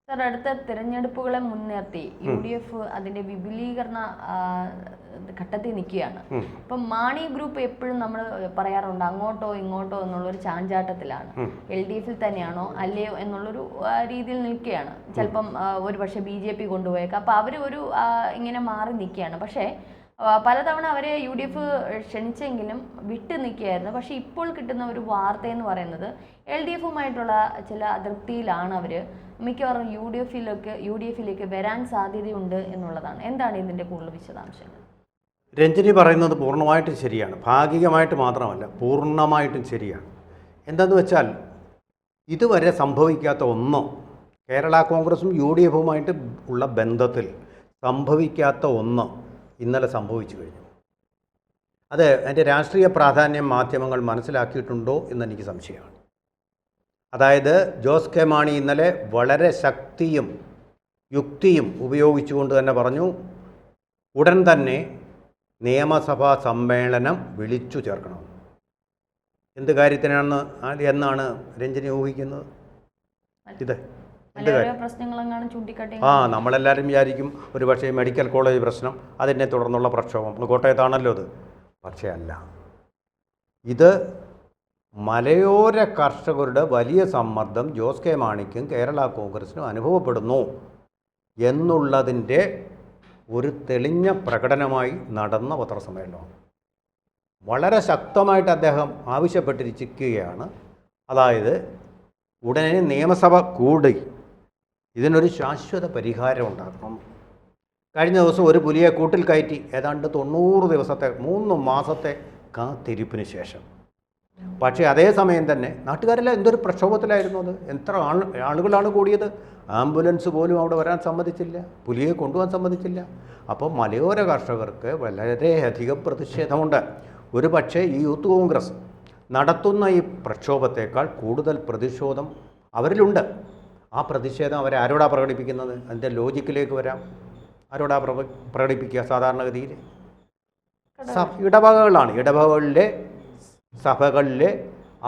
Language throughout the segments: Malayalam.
സർ, അടുത്ത തിരഞ്ഞെടുപ്പുകളെ മുൻനിർത്തി UDF അതിന്റെ വിപുലീകരണ ഘട്ടത്തിൽ നിൽക്കുകയാണ്. ഇപ്പം മാണി ഗ്രൂപ്പ് എപ്പോഴും നമ്മൾ പറയാറുണ്ട് അങ്ങോട്ടോ ഇങ്ങോട്ടോ എന്നുള്ളൊരു ചാഞ്ചാട്ടത്തിലാണ്. LDF തന്നെയാണോ അല്ലയോ എന്നുള്ളൊരു രീതിയിൽ നിൽക്കുകയാണ്. ചിലപ്പം ഒരു പക്ഷേ BJP കൊണ്ടുപോയേക്കാം. അപ്പം അവർ ഒരു ഇങ്ങനെ മാറി നിൽക്കുകയാണ്. പക്ഷേ പലതവണ അവരെ UDF ക്ഷണിച്ചെങ്കിലും വിട്ടു നിൽക്കുകയായിരുന്നു. പക്ഷേ ഇപ്പോൾ കിട്ടുന്ന ഒരു വാർത്ത എന്ന് പറയുന്നത് LDFുമായിട്ടുള്ള ചില അതൃപ്തിയിലാണ് അവർ മിക്കവാറും UDFിലേക്ക് വരാൻ സാധ്യതയുണ്ട് എന്നുള്ളതാണ്. എന്താണ് ഇതിൻ്റെ കൂടുതൽ വിശദാംശങ്ങൾ? രഞ്ജിനി പറയുന്നത് പൂർണ്ണമായിട്ടും ശരിയാണ്. ഭാഗികമായിട്ട് മാത്രമല്ല, പൂർണ്ണമായിട്ടും ശരിയാണ്. എന്താണെന്ന് വെച്ചാൽ ഇതുവരെ സംഭവിക്കാത്ത ഒന്ന്, കേരള കോൺഗ്രസും UDFുമായിട്ട് ഉള്ള ബന്ധത്തിൽ സംഭവിക്കാത്ത ഒന്ന് ഇന്നലെ സംഭവിച്ചു കഴിഞ്ഞു. അത് അതിൻ്റെ രാഷ്ട്രീയ പ്രാധാന്യം മാധ്യമങ്ങൾ മനസ്സിലാക്കിയിട്ടുണ്ടോ എന്നെനിക്ക് സംശയമാണ്. അതായത് ജോസ് കെ മാണി ഇന്നലെ വളരെ ശക്തിയും യുക്തിയും ഉപയോഗിച്ചുകൊണ്ട് തന്നെ പറഞ്ഞു, ഉടൻ തന്നെ നിയമസഭാ സമ്മേളനം വിളിച്ചു ചേർക്കണം. എന്ത് കാര്യത്തിനാണ് എന്നാണ് രഞ്ജിനി ഊഹിക്കുന്നത്? ഇത് നമ്മളെല്ലാവരും വിചാരിക്കും ഒരു പക്ഷേ മെഡിക്കൽ കോളേജ് പ്രശ്നം, അതിനെ തുടർന്നുള്ള പ്രക്ഷോഭം, കോട്ടയത്താണല്ലോ അത്. പക്ഷേ അല്ല, ഇത് മലയോര കർഷകരുടെ വലിയ സമ്മർദ്ദം ജോസ് കെ മാണിക്കും കേരള കോൺഗ്രസിനും അനുഭവപ്പെടുന്നു എന്നുള്ളതിൻ്റെ ഒരു തെളിഞ്ഞ പ്രകടനമായി നടന്ന പത്രസമ്മേളനമാണ്. വളരെ ശക്തമായിട്ട് അദ്ദേഹം ആവശ്യപ്പെട്ടിരിക്കുകയാണ്. അതായത് ഉടനെ നിയമസഭ കൂടി ഇതിനൊരു ശാശ്വത പരിഹാരം ഉണ്ടാക്കണം. കഴിഞ്ഞ ദിവസം ഒരു പുലിയെ കൂട്ടിൽ കയറ്റി ഏതാണ്ട് 90 ദിവസത്തെ 3 മാസത്തെ കാത്തിരിപ്പിന് ശേഷം. പക്ഷേ അതേസമയം തന്നെ നാട്ടുകാരെല്ലാം എന്തൊരു പ്രക്ഷോഭത്തിലായിരുന്നു. അത് എത്ര ആളുകളാണ് കൂടിയത്. ആംബുലൻസ് പോലും അവിടെ വരാൻ സമ്മതിച്ചില്ല, പുലിയെ കൊണ്ടുപോകാൻ സമ്മതിച്ചില്ല. അപ്പോൾ മലയോര കർഷകർക്ക് വളരെയധികം പ്രതിഷേധമുണ്ട്. ഒരു പക്ഷേ ഈ യൂത്ത് കോൺഗ്രസ് നടത്തുന്ന ഈ പ്രക്ഷോഭത്തേക്കാൾ കൂടുതൽ പ്രതിഷേധം അവരിലുണ്ട്. ആ പ്രതിഷേധം അവരാരോടാ പ്രകടിപ്പിക്കുന്നത്? അതിൻ്റെ ലോജിക്കിലേക്ക് വരാം. ആരോടാ പ്രകടിപ്പിക്കുക? സാധാരണഗതിയിൽ ഇടവകകളാണ്. ഇടവകകളിലെ സഭകളിലെ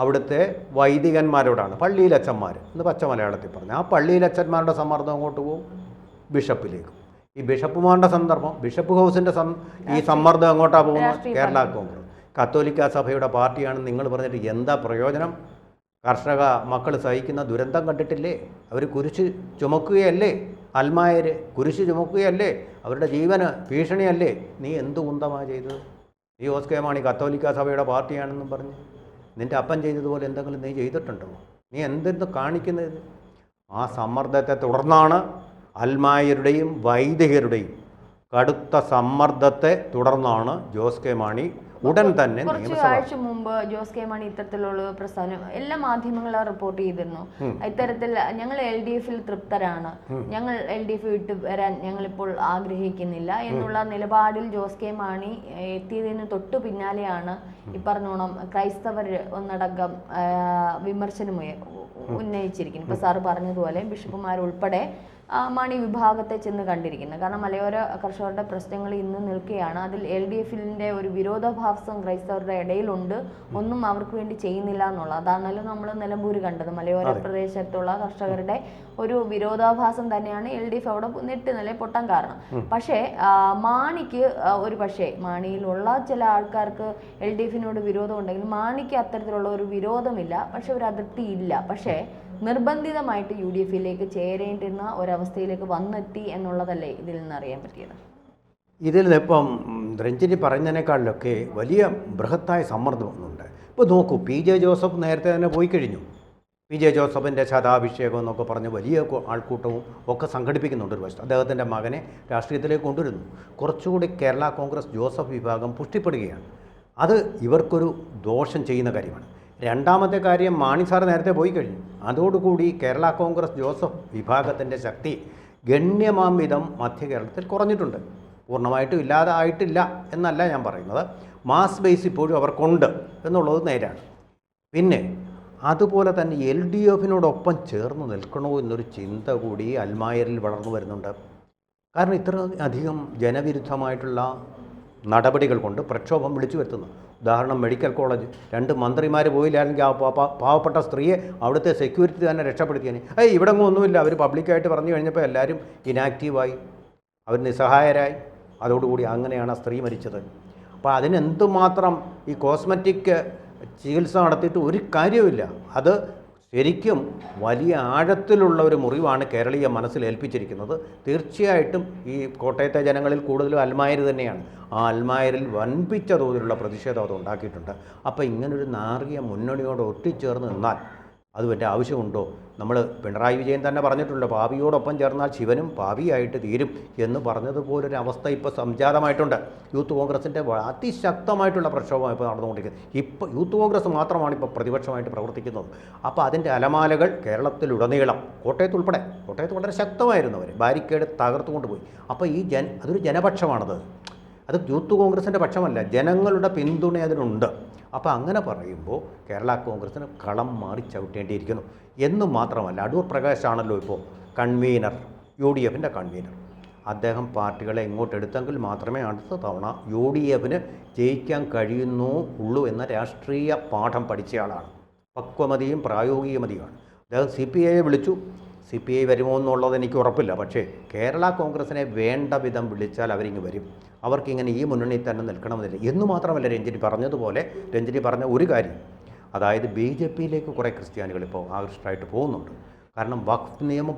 അവിടുത്തെ വൈദികന്മാരോടാണ്, പള്ളിയിലച്ചന്മാർ എന്ന് പച്ച മലയാളത്തിൽ പറഞ്ഞു. ആ പള്ളിയിലച്ചന്മാരുടെ സമ്മർദ്ദം അങ്ങോട്ട് പോകും ബിഷപ്പിലേക്കും. ഈ ബിഷപ്പുമാരുടെ സന്ദർഭം, ബിഷപ്പ് ഹൗസിൻ്റെ ഈ സമ്മർദ്ദം അങ്ങോട്ടാണ് പോകുന്നത്? കേരള കോൺഗ്രസ് കത്തോലിക്ക സഭയുടെ പാർട്ടിയാണെന്ന് നിങ്ങൾ പറഞ്ഞിട്ട് എന്താ പ്രയോജനം? കർഷക മക്കൾ സഹിക്കുന്ന ദുരന്തം കണ്ടിട്ടില്ലേ? അവർ കുരിശ് ചുമക്കുകയല്ലേ? അൽമായർ കുരിശ് ചുമക്കുകയല്ലേ? അവരുടെ ജീവന് ഭീഷണിയല്ലേ? നീ എന്ത് കുന്തമാണ് ചെയ്തത്? ഈ ജോസ് കെ മാണി കത്തോലിക്ക സഭയുടെ പാർട്ടിയാണെന്നും പറഞ്ഞ് നിൻ്റെ അപ്പൻ ചെയ്തതുപോലെ എന്തെങ്കിലും നീ ചെയ്തിട്ടുണ്ടോ? നീ എന്തെന്ന് കാണിക്കുന്നത്? ആ സമ്മർദ്ദത്തെ തുടർന്നാണ്, അൽമായരുടെയും വൈദികരുടെയും കടുത്ത സമ്മർദ്ദത്തെ തുടർന്നാണ് ജോസ് കെ മാണി ഉടൻ തന്നെ കുറച്ച് ആഴ്ച മുമ്പ് ജോസ് കെ മാണി ഇത്തരത്തിലുള്ള പ്രസ്ഥാനം എല്ലാ മാധ്യമങ്ങളും റിപ്പോർട്ട് ചെയ്തിരുന്നു. ഇത്തരത്തിൽ ഞങ്ങൾ LDFിൽ തൃപ്തരാണ്, ഞങ്ങൾ LDF വിട്ട് വരാൻ ഞങ്ങളിപ്പോൾ ആഗ്രഹിക്കുന്നില്ല എന്നുള്ള നിലപാടിൽ ജോസ് കെ മാണി എത്തിയതിന് തൊട്ടു പിന്നാലെയാണ് ഈ പറഞ്ഞോണം ക്രൈസ്തവർ ഒന്നടങ്കം വിമർശനം ഉന്നയിച്ചിരിക്കുന്നു. ഇപ്പൊ സാറ് പറഞ്ഞതുപോലെ ബിഷപ്പുമാരുൾപ്പെടെ മാണി വിഭാഗത്തെ ചെന്ന് കണ്ടിരിക്കുന്നത്. കാരണം മലയോര കർഷകരുടെ പ്രശ്നങ്ങൾ ഇന്ന് നിൽക്കുകയാണ്. അതിൽ LDFിൻ്റെ ഒരു വിരോധാഭാസം ക്രൈസ്തവരുടെ ഇടയിലുണ്ട്. ഒന്നും അവർക്ക് വേണ്ടി ചെയ്യുന്നില്ല എന്നുള്ളത്. അതാണല്ലോ നമ്മൾ നിലമ്പൂർ കണ്ടത്. മലയോര പ്രദേശത്തുള്ള കർഷകരുടെ ഒരു വിരോധാഭാസം തന്നെയാണ് LDF അവിടെ നില പൊട്ടാൻ കാരണം. പക്ഷേ മാണിക്ക് ഒരു പക്ഷേ മാണിയിലുള്ള ചില ആൾക്കാർക്ക് LDFിനോട് വിരോധം ഉണ്ടെങ്കിൽ മാണിക്ക് അത്തരത്തിലുള്ള ഒരു വിരോധമില്ല, പക്ഷെ ഒരു അതിർത്തി ഇല്ല. പക്ഷേ നിർബന്ധിതമായിട്ട് UDFിലേക്ക് ചേരേണ്ടുന്ന ഒരവസ്ഥയിലേക്ക് വന്നെത്തി എന്നുള്ളതല്ലേ ഇതിൽ നിന്ന് അറിയാൻ പറ്റിയത്? ഇതിൽ നിന്നിപ്പം രഞ്ജിനി പറയുന്നതിനേക്കാളിലൊക്കെ വലിയ ബൃഹത്തായ സമ്മർദ്ദം ഒന്നുണ്ട്. ഇപ്പോൾ നോക്കൂ, PJ ജോസഫ് നേരത്തെ തന്നെ പോയി കഴിഞ്ഞു. PJ ജോസഫിൻ്റെ ശതാഭിഷേകം എന്നൊക്കെ പറഞ്ഞ് വലിയ ആൾക്കൂട്ടവും ഒക്കെ സംഘടിപ്പിക്കുന്നുണ്ട്. ഒരു വശത്ത് അദ്ദേഹത്തിൻ്റെ മകനെ രാഷ്ട്രീയത്തിലേക്ക് കൊണ്ടുവരുന്നു. കുറച്ചുകൂടി കേരള കോൺഗ്രസ് ജോസഫ് വിഭാഗം പുഷ്ടിപ്പെടുകയാണ്. അത് ഇവർക്കൊരു ദോഷം ചെയ്യുന്ന കാര്യമാണ്. രണ്ടാമത്തെ കാര്യം, മാണി സാർ നേരത്തെ പോയി കഴിഞ്ഞു. അതോടുകൂടി കേരള കോൺഗ്രസ് ജോസഫ് വിഭാഗത്തിൻ്റെ ശക്തി ഗണ്യമാം വിധം മധ്യ കേരളത്തിൽ കുറഞ്ഞിട്ടുണ്ട്. പൂർണ്ണമായിട്ടും ഇല്ലാതെ ആയിട്ടില്ല എന്നല്ല ഞാൻ പറയുന്നത്. മാസ് ബേസ് ഇപ്പോഴും അവർക്കുണ്ട് എന്നുള്ളത് നേരാണ്. പിന്നെ അതുപോലെ തന്നെ LDFിനോടൊപ്പം ചേർന്ന് നിൽക്കണോ എന്നൊരു ചിന്ത കൂടി അൽമായരിൽ വളർന്നു വരുന്നുണ്ട്. കാരണം ഇത്ര അധികം ജനവിരുദ്ധമായിട്ടുള്ള നടപടികൾ കൊണ്ട് പ്രക്ഷോഭം വിളിച്ചു വരുത്തുന്നു. ഉദാഹരണം മെഡിക്കൽ കോളേജ്, 2 മന്ത്രിമാർ പോയില്ലായിരുന്നെങ്കിൽ ആ പാവപ്പെട്ട സ്ത്രീയെ അവിടുത്തെ സെക്യൂരിറ്റി തന്നെ രക്ഷപ്പെടുത്തിയേനെ. ഇവിടെ ഒന്നുമില്ല, അവർ പബ്ലിക്കായിട്ട് പറഞ്ഞു കഴിഞ്ഞപ്പോൾ എല്ലാവരും ഇനാക്റ്റീവായി, അവർ നിസ്സഹായരായി. അതോടുകൂടി അങ്ങനെയാണ് ആ സ്ത്രീ മരിച്ചത്. അപ്പോൾ അതിനെന്തുമാത്രം ഈ കോസ്മെറ്റിക് ചികിത്സ നടത്തിയിട്ട് ഒരു കാര്യവുമില്ല. അത് ശരിക്കും വലിയ ആഴത്തിലുള്ള ഒരു മുറിവാണ് കേരളീയ മനസ്സിൽ ഏൽപ്പിച്ചിരിക്കുന്നത്. തീർച്ചയായിട്ടും ഈ കോട്ടയത്തെ ജനങ്ങളിൽ കൂടുതലും അൽമായർ തന്നെയാണ്. ആ അൽമായരിൽ വൻപിച്ച തോതിലുള്ള പ്രതിഷേധം അത് ഉണ്ടാക്കിയിട്ടുണ്ട്. അപ്പോൾ ഇങ്ങനൊരു നാറിയ മുന്നണിയോട് ഒട്ടിച്ചേർന്ന് നിന്നാൽ അത് വലിയ ആവശ്യമുണ്ടോ? നമ്മൾ പിണറായി വിജയൻ തന്നെ പറഞ്ഞിട്ടുണ്ട്, പാപിയോടൊപ്പം ചേർന്നാൽ ശിവനും പാപിയായിട്ട് തീരും എന്ന് പറഞ്ഞതുപോലൊരു അവസ്ഥ ഇപ്പോൾ സംജാതമായിട്ടുണ്ട്. യൂത്ത് കോൺഗ്രസിൻ്റെ അതിശക്തമായിട്ടുള്ള പ്രക്ഷോഭം ഇപ്പോൾ നടന്നുകൊണ്ടിരിക്കുന്നത്. ഇപ്പോൾ യൂത്ത് കോൺഗ്രസ് മാത്രമാണ് ഇപ്പോൾ പ്രതിപക്ഷമായിട്ട് പ്രവർത്തിക്കുന്നത്. അപ്പോൾ അതിൻ്റെ അലമാലകൾ കേരളത്തിലുടനീളം, കോട്ടയത്ത് വളരെ ശക്തമായിരുന്നു. അവർ ബാരിക്കേഡ് തകർത്തുകൊണ്ട് പോയി. അപ്പോൾ അതൊരു ജനപക്ഷമാണത്. അത് യൂത്ത് കോൺഗ്രസിൻ്റെ പക്ഷമല്ല, ജനങ്ങളുടെ പിന്തുണ അതിനുണ്ട്. അപ്പോൾ അങ്ങനെ പറയുമ്പോൾ കേരള കോൺഗ്രസ്സിന് കളം മാറി ചവിട്ടേണ്ടിയിരിക്കുന്നു. എന്നും മാത്രമല്ല, അടൂർ പ്രകാശാണല്ലോ ഇപ്പോൾ കൺവീനർ, UDFിൻ്റെ കൺവീനർ. അദ്ദേഹം പാർട്ടികളെ ഇങ്ങോട്ടെടുത്തെങ്കിൽ മാത്രമേ അടുത്ത തവണ UDFിന് ജയിക്കാൻ കഴിയുള്ളൂ എന്ന രാഷ്ട്രീയ പാഠം പഠിച്ചയാളാണ്. പക്വമതിയും പ്രായോഗികമതിയുമാണ്. അദ്ദേഹം CPIയെ വിളിച്ചു. CPI വരുമോ എന്നുള്ളത് എനിക്ക് ഉറപ്പില്ല. പക്ഷേ കേരള കോൺഗ്രസിനെ വേണ്ട വിധം വിളിച്ചാൽ അവരിങ്ങ് വരും. അവർക്കിങ്ങനെ ഈ മുന്നണിയിൽ തന്നെ നിൽക്കണമെന്നില്ല. എന്നു മാത്രമല്ല, രഞ്ജിനി പറഞ്ഞ ഒരു കാര്യം, അതായത് BJPയിലേക്ക് കുറേ ക്രിസ്ത്യാനികൾ ഇപ്പോൾ ആകൃഷ്ടരായിട്ട് പോകുന്നുണ്ട്. കാരണം വഖഫ് നിയമം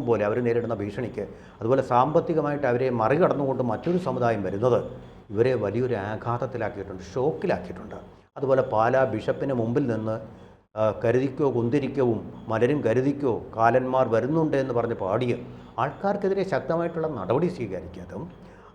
പോലെ അവർ നേരിടുന്ന ഭീഷണിക്ക്, അതുപോലെ സാമ്പത്തികമായിട്ട് അവരെ മറികടന്നുകൊണ്ട് മറ്റൊരു സമുദായം വരുന്നത് ഇവരെ വലിയൊരു ആഘാതത്തിലാക്കിയിട്ടുണ്ട്, ഷോക്കിലാക്കിയിട്ടുണ്ട്. അതുപോലെ പാലാ ബിഷപ്പിന് മുമ്പിൽ നിന്ന് കരുതിക്കോ കുന്തിരിക്കവും മലരും കരുതിക്കോ കാലന്മാർ വരുന്നുണ്ട് എന്ന് പറഞ്ഞ് പാടിയ ആൾക്കാർക്കെതിരെ ശക്തമായിട്ടുള്ള നടപടി സ്വീകരിക്കാതും,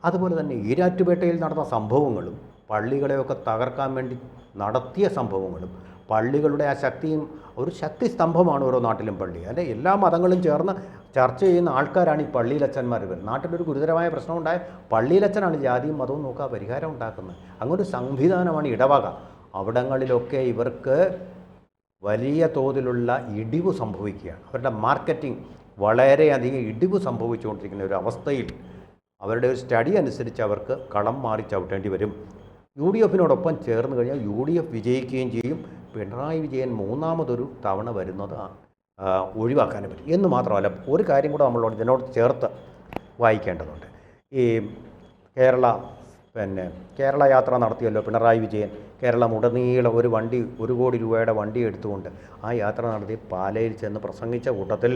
അതുപോലെ തന്നെ ഈരാറ്റുപേട്ടയിൽ നടന്ന സംഭവങ്ങളും പള്ളികളെയൊക്കെ തകർക്കാൻ വേണ്ടി നടത്തിയ സംഭവങ്ങളും, പള്ളികളുടെ ആ ശക്തിയും, ഒരു ശക്തി സ്തംഭമാണ് ഓരോ നാട്ടിലും പള്ളി. അല്ലെ, എല്ലാ മതങ്ങളും ചേർന്ന് ചർച്ച ചെയ്യുന്ന ആൾക്കാരാണ് ഈ പള്ളിയിലച്ഛന്മാർ. നാട്ടിലൊരു ഗുരുതരമായ പ്രശ്നമുണ്ടായ പള്ളിയിലച്ഛനാണ് ജാതിയും മതവും നോക്കുക പരിഹാരം ഉണ്ടാക്കുന്നത്. അങ്ങനൊരു സംവിധാനമാണ് ഇടവക. അവിടങ്ങളിലൊക്കെ ഇവർക്ക് വലിയ തോതിലുള്ള ഇടിവ് സംഭവിക്കുകയാണ്. അവരുടെ മാർക്കറ്റിംഗ് വളരെയധികം ഇടിവ് സംഭവിച്ചുകൊണ്ടിരിക്കുന്ന ഒരു അവസ്ഥയിൽ അവരുടെ ഒരു സ്റ്റഡി അനുസരിച്ച് അവർക്ക് കളം മാറി ചവിട്ടേണ്ടി വരും. UDFിനോടൊപ്പം ചേർന്ന് കഴിഞ്ഞാൽ UDF വിജയിക്കുകയും ചെയ്യും. പിണറായി വിജയൻ മൂന്നാമതൊരു തവണ വരുന്നത് ഒഴിവാക്കാനും പറ്റും. എന്ന് മാത്രമല്ല, ഒരു കാര്യം കൂടെ നമ്മളോട് ഇതിനോട് ചേർത്ത് വായിക്കേണ്ടതുണ്ട്. ഈ കേരള യാത്ര നടത്തിയല്ലോ പിണറായി വിജയൻ. കേരളം ഉടനീളം ഒരു 1 കോടി രൂപയുടെ വണ്ടി എടുത്തുകൊണ്ട് ആ യാത്ര നടത്തി പാലയിൽ ചെന്ന് പ്രസംഗിച്ച കൂട്ടത്തിൽ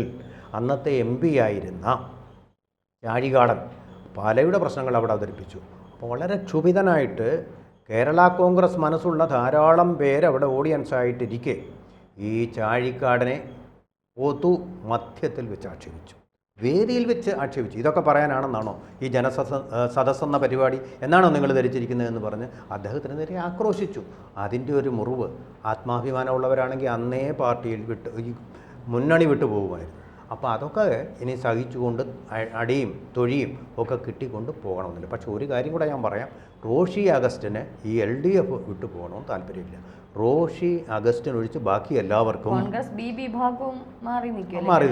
അന്നത്തെ MP ആയിരുന്ന ചാഴികാടൻ പാലയുടെ പ്രശ്നങ്ങൾ അവിടെ അവതരിപ്പിച്ചു. അപ്പോൾ വളരെ ക്ഷുഭിതനായിട്ട് കേരള കോൺഗ്രസ് മനസ്സുള്ള ധാരാളം പേര് അവിടെ ഓഡിയൻസായിട്ടിരിക്കെ ഈ ചാഴിക്കാടനെ പൊതു മധ്യത്തിൽ വെച്ച് ആക്ഷേപിച്ചു, വേദിയിൽ വെച്ച് ആക്ഷേപിച്ചു. ഇതൊക്കെ പറയാനാണെന്നാണോ ഈ സദസ്സെന്ന പരിപാടി എന്നാണോ നിങ്ങൾ ധരിച്ചിരിക്കുന്നതെന്ന് പറഞ്ഞ് അദ്ദേഹത്തിന് നേരെ ആക്രോശിച്ചു. അതിൻ്റെ ഒരു മുറിവ്, ആത്മാഭിമാനമുള്ളവരാണെങ്കിൽ അന്നേ പാർട്ടിയിൽ ഈ മുന്നണി വിട്ടു പോകുമായിരുന്നു. അപ്പോൾ അതൊക്കെ ഇനി സഹിച്ചുകൊണ്ട് അടിയും തൊഴിയും ഒക്കെ കിട്ടിക്കൊണ്ട് പോകണമെന്നില്ല. പക്ഷേ ഒരു കാര്യം കൂടെ ഞാൻ പറയാം, റോഷി അഗസ്റ്റിന് ഈ LDF വിട്ടു പോകണമെന്ന് താല്പര്യമില്ല. റോഷി അഗസ്റ്റിനൊഴിച്ച് ബാക്കി എല്ലാവർക്കും കോൺഗ്രസ് B വിഭാഗവും മാറി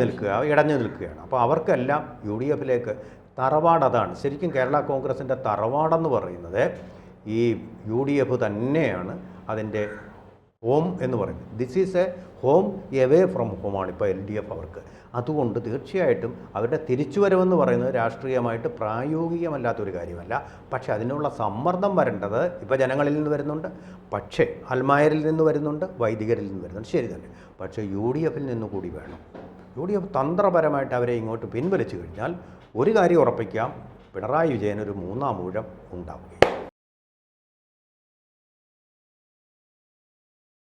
നിൽക്കുക, ഇടഞ്ഞു നിൽക്കുകയാണ്. അപ്പോൾ അവർക്കെല്ലാം UDFിലേക്ക് തറവാട് അതാണ്. ശരിക്കും കേരള കോൺഗ്രസിൻ്റെ തറവാടെന്ന് പറയുന്നത് ഈ UDF തന്നെയാണ്. അതിൻ്റെ ഹോം എന്ന് പറയുന്നത്, this is a home away from ഹോമാണ് ഇപ്പോൾ LDF അവർക്ക്. അതുകൊണ്ട് തീർച്ചയായിട്ടും അവരുടെ തിരിച്ചുവരവെന്ന് പറയുന്നത് രാഷ്ട്രീയമായിട്ട് പ്രായോഗികമല്ലാത്തൊരു കാര്യമല്ല. പക്ഷേ അതിനുള്ള സമ്മർദ്ദം വരേണ്ടത് ഇപ്പോൾ ജനങ്ങളിൽ നിന്ന് വരുന്നുണ്ട്, പക്ഷേ അൽമായരിൽ നിന്ന് വരുന്നുണ്ട്, വൈദികരിൽ നിന്ന് വരുന്നുണ്ട്, ശരി തന്നെ. പക്ഷേ UDFിൽ നിന്ന് കൂടി വേണം. UDF തന്ത്രപരമായിട്ട് അവരെ ഇങ്ങോട്ട് പിൻവലിച്ചു കഴിഞ്ഞാൽ ഒരു കാര്യം ഉറപ്പിക്കാം, പിണറായി വിജയൻ ഒരു 3ാം ഊഴം ഉണ്ടാവുകയും